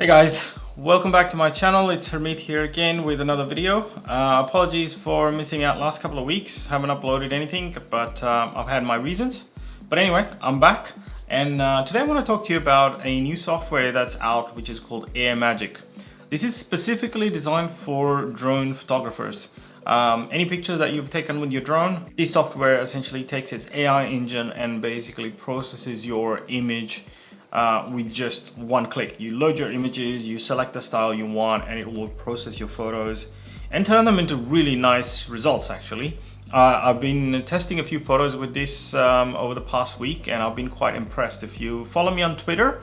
Hey guys, welcome back to my channel. It's Hermeet here again with another video. Apologies for missing out last couple of weeks. Haven't uploaded anything, but I've had my reasons. But anyway, I'm back, and today I want to talk to you about a new software that's out, which is called AI Magic. This is specifically designed for drone photographers. Any pictures that you've taken with your drone, this software essentially takes its AI engine and basically processes your image with just one click. You load your images, you select the style you want, and it will process your photos and turn them into really nice results actually. I've been testing a few photos with this over the past week, and I've been quite impressed. If you follow me on Twitter,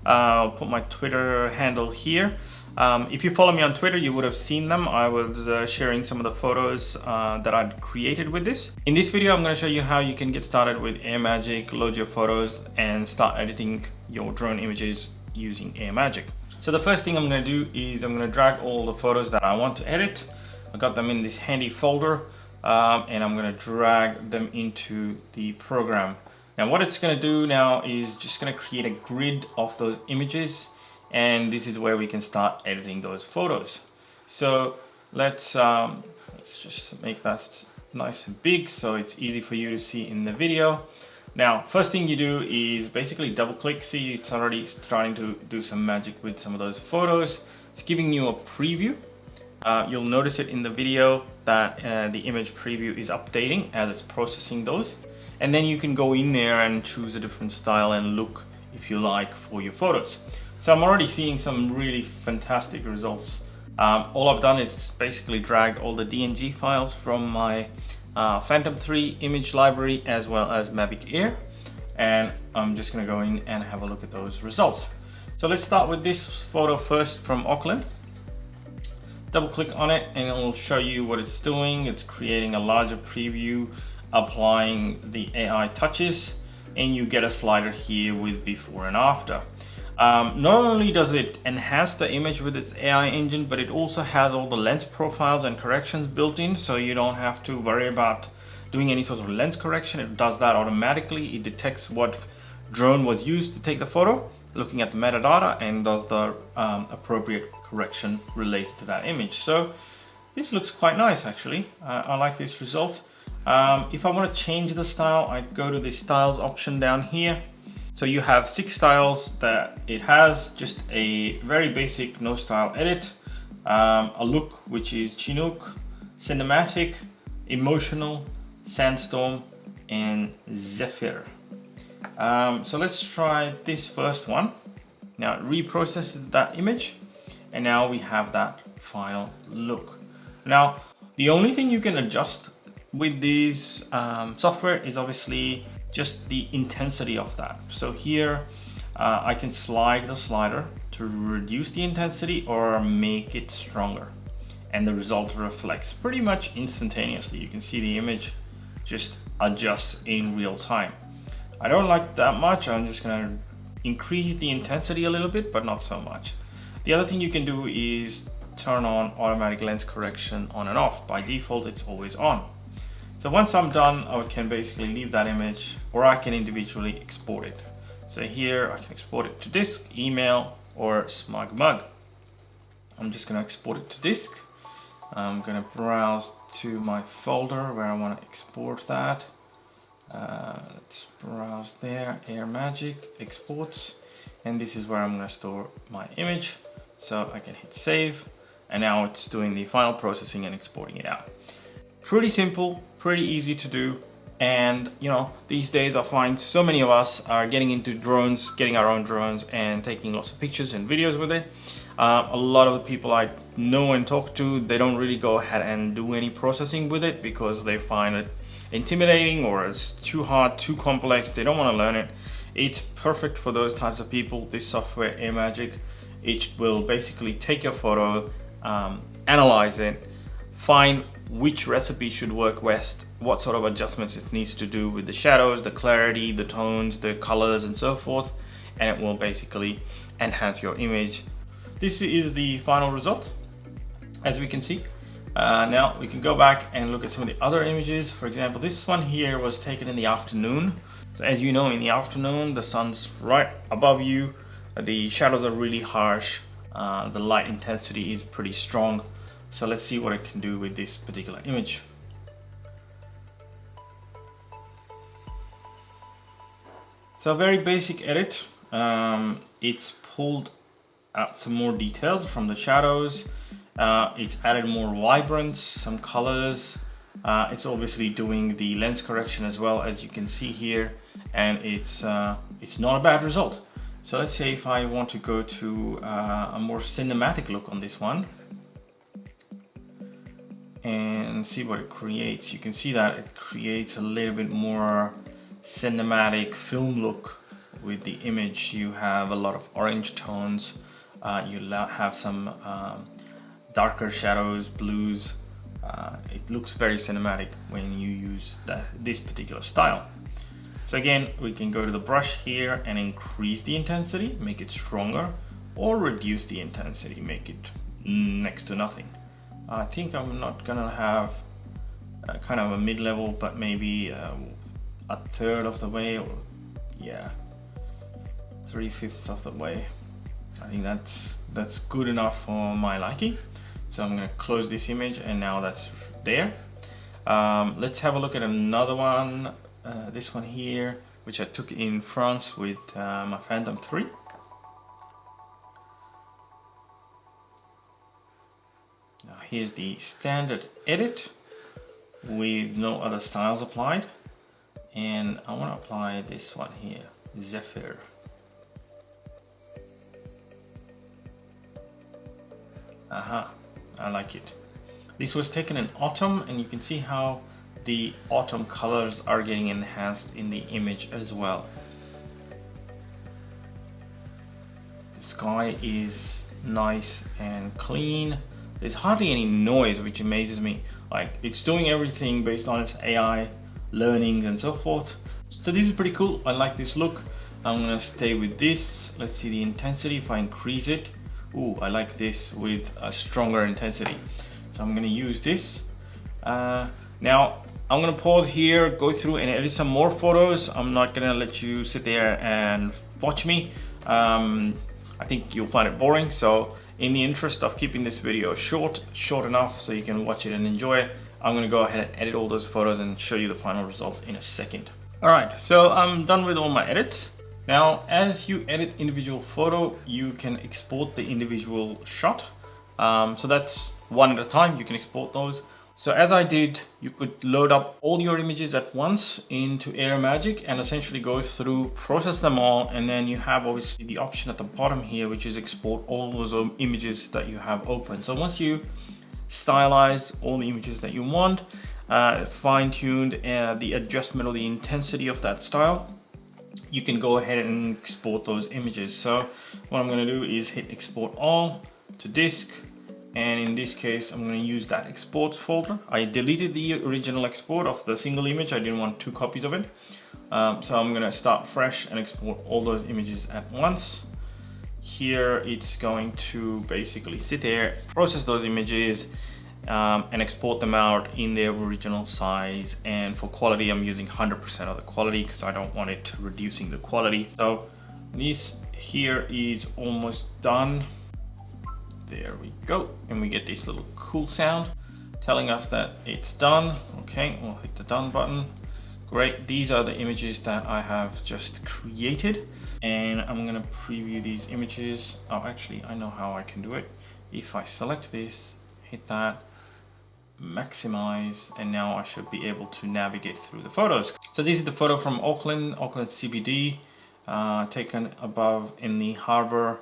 I'll put my Twitter handle here. If you follow me on Twitter, you would have seen them. I was sharing some of the photos that I'd created with this. In this video, I'm going to show you how you can get started with AI Magic, load your photos, and start editing your drone images using AI Magic. So the first thing I'm going to do is I'm going to drag all the photos that I want to edit. I got them in this handy folder, and I'm going to drag them into the program. Now what it's going to do now is just going to create a grid of those images, and this is where we can start editing those photos. So let's just make that nice and big so it's easy for you to see in the video. Now first thing you do is basically double click. See, it's already starting to do some magic with some of those photos. It's giving you a preview. You'll notice it in the video that the image preview is updating as it's processing those. And then you can go in there and choose a different style and look if you like for your photos. So I'm already seeing some really fantastic results. All I've done is basically drag all the DNG files from my Phantom 3 image library as well as Mavic Air. And I'm just gonna go in and have a look at those results. So let's start with this photo first from Auckland. Double click on it and it will show you what it's doing. It's creating a larger preview, applying the AI touches, and you get a slider here with before and after. Not only does it enhance the image with its AI engine, but it also has all the lens profiles and corrections built in, so you don't have to worry about doing any sort of lens correction. It does that automatically. It detects what drone was used to take the photo, looking at the metadata, and does the appropriate correction related to that image. So this looks quite nice actually. I like this result. If I want to change the style, I go to the styles option down here. So you have 6 styles that it has. Just a very basic no style edit, a look which is Chinook, cinematic, emotional, sandstorm, and zephyr. So let's try this first one. Now it reprocesses that image, and now we have that final look. Now the only thing you can adjust with these software is obviously just the intensity of that. So here I can slide the slider to reduce the intensity or make it stronger, and the result reflects pretty much instantaneously. You can see the image just adjusts in real time. I don't like that much. I'm just gonna increase the intensity a little bit, but not so much. The other thing you can do is turn on automatic lens correction on and off. By default it's always on. So once I'm done, I can basically leave that image, or I can individually export it. So here I can export it to disk, email, or SmugMug. I'm just gonna export it to disk. I'm gonna browse to my folder where I wanna export that. Let's browse there, AI Magic, exports, and this is where I'm gonna store my image. So I can hit save, and now it's doing the final processing and exporting it out. Pretty simple, pretty easy to do, and you know, these days I find so many of us are getting into drones, getting our own drones and taking lots of pictures and videos with it. A lot of the people I know and talk to, they don't really go ahead and do any processing with it because they find it intimidating, or it's too hard, too complex. They don't want to learn it. It's perfect for those types of people. This software, AI Magic, it will basically take your photo, analyze it, find which recipe should work best, what sort of adjustments it needs to do with the shadows, the clarity, the tones, the colors, and so forth, and it will basically enhance your image. This is the final result, as we can see. Now we can go back and look at some of the other images. For example, this one here was taken in the afternoon. So as you know, in the afternoon, the sun's right above you, the shadows are really harsh, the light intensity is pretty strong. So let's see what it can do with this particular image. So a very basic edit. It's pulled out some more details from the shadows. It's added more vibrance, some colors. It's obviously doing the lens correction as well, as you can see here, and it's not a bad result. So let's say if I want to go to a more cinematic look on this one and see what it creates. You can see that it creates a little bit more cinematic film look with the image. You have a lot of orange tones, you have some darker shadows, blues. It looks very cinematic when you use this particular style. So again, we can go to the brush here and increase the intensity, make it stronger, or reduce the intensity, make it next to nothing. I think I'm not gonna have kind of a mid-level, but maybe a third of the way, or yeah, 3/5 of the way. I think that's good enough for my liking. So I'm gonna close this image, and now that's there. Let's have a look at another one. This one here, which I took in France with my Phantom 3. Now here's the standard edit with no other styles applied, and I want to apply this one here, Zephyr. Aha, I like it. This was taken in autumn, and you can see how the autumn colors are getting enhanced in the image as well. The sky is nice and clean. There's hardly any noise, which amazes me. Like, it's doing everything based on its AI learnings and so forth. So this is pretty cool. I like this look. I'm gonna stay with this. Let's see the intensity if I increase it. Ooh, I like this with a stronger intensity. So I'm gonna use this. Now, I'm gonna pause here, go through and edit some more photos. I'm not gonna let you sit there and watch me. I think you'll find it boring. So in the interest of keeping this video short enough so you can watch it and enjoy it, I'm gonna go ahead and edit all those photos and show you the final results in a second. All right, so I'm done with all my edits. Now, as you edit individual photo, you can export the individual shot. So that's one at a time, you can export those. So as I did, you could load up all your images at once into Air Magic and essentially go through, process them all, and then you have obviously the option at the bottom here, which is export all those images that you have open. So once you stylize all the images that you want, fine-tuned the adjustment or the intensity of that style, you can go ahead and export those images. So what I'm going to do is hit export all to disk, and in this case I'm going to use that exports folder. I deleted the original export of the single image. I didn't want 2 copies of it, so I'm going to start fresh and export all those images at once. Here it's going to basically sit there, process those images, and export them out in their original size. And for quality, I'm using 100% of the quality because I don't want it reducing the quality. So this here is almost done. There we go, and we get this little cool sound telling us that it's done. Okay, we'll hit the done button. Great, these are the images that I have just created, and I'm gonna preview these images. Oh, actually, I know how I can do it. If I select this, hit that, maximize, and now I should be able to navigate through the photos. So this is the photo from Auckland CBD, taken above in the harbor.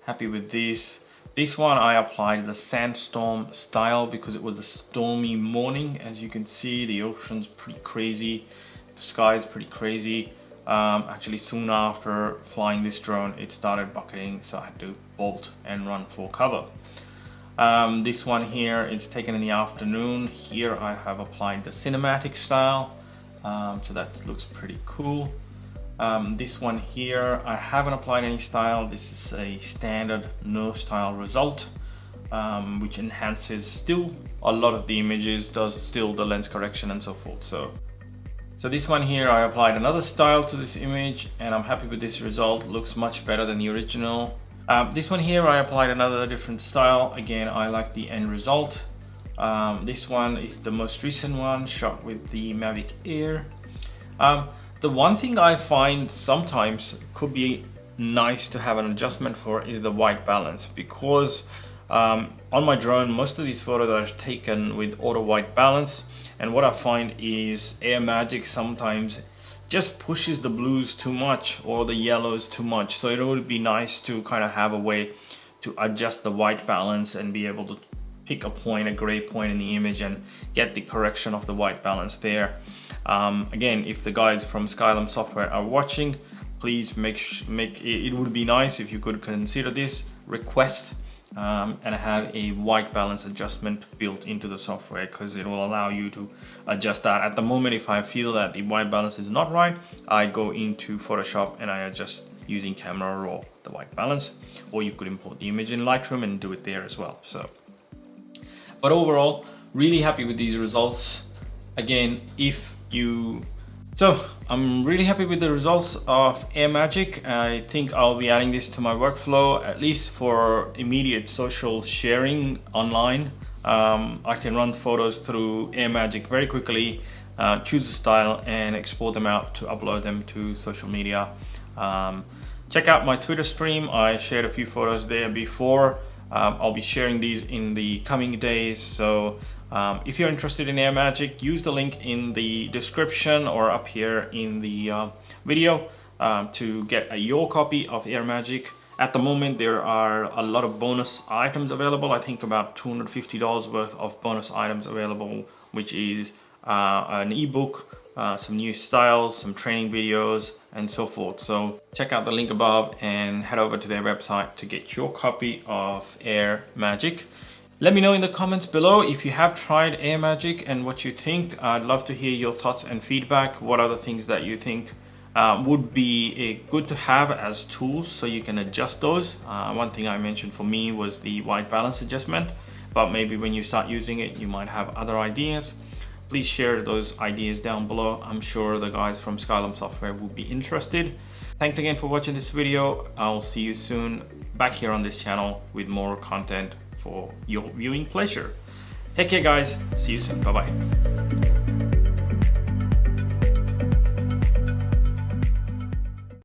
Happy with this. This one I applied the sandstorm style because it was a stormy morning. As you can see, the ocean's pretty crazy, the sky is pretty crazy. Actually, soon after flying this drone, it started bucketing, so I had to bolt and run for cover. This one here is taken in the afternoon. Here I have applied the cinematic style, so that looks pretty cool. This one here, I haven't applied any style. This is a standard no style result, which enhances still a lot of the images, does still the lens correction and so forth. So this one here, I applied another style to this image, and I'm happy with this result. Looks much better than the original. This one here, I applied another different style. Again, I like the end result. This one is the most recent one, shot with the Mavic Air. The one thing I find sometimes could be nice to have an adjustment for is the white balance, because on my drone, most of these photos are taken with auto white balance, and what I find is Air Magic sometimes just pushes the blues too much or the yellows too much. So it would be nice to kind of have a way to adjust the white balance and be able to pick a point, a gray point in the image, and get the correction of the white balance there. Again, if the guys from Skylum Software are watching, please it would be nice if you could consider this request and have a white balance adjustment built into the software, because it will allow you to adjust that. At the moment, if I feel that the white balance is not right, I go into Photoshop and I adjust using Camera Raw the white balance, or you could import the image in Lightroom and do it there as well. But overall, really happy with these results. Again, I'm really happy with the results of Air Magic. I think I'll be adding this to my workflow, at least for immediate social sharing online. I can run photos through Air Magic very quickly, choose a style and export them out to upload them to social media. Check out my Twitter stream. I shared a few photos there before. I'll be sharing these in the coming days. So if you're interested in Air Magic, use the link in the description or up here in the video to get your copy of Air Magic. At the moment, there are a lot of bonus items available. I think about $250 worth of bonus items available, which is an ebook, some new styles, some training videos, and so forth. So check out the link above and head over to their website to get your copy of Air Magic. Let me know in the comments below if you have tried Air Magic and what you think. I'd love to hear your thoughts and feedback. What are the things that you think would be good to have as tools so you can adjust those? One thing I mentioned for me was the white balance adjustment, but maybe when you start using it, you might have other ideas. Please share those ideas down below. I'm sure the guys from Skylum Software will be interested. Thanks again for watching this video. I'll see you soon back here on this channel with more content for your viewing pleasure. Take care, guys. See you soon. Bye-bye.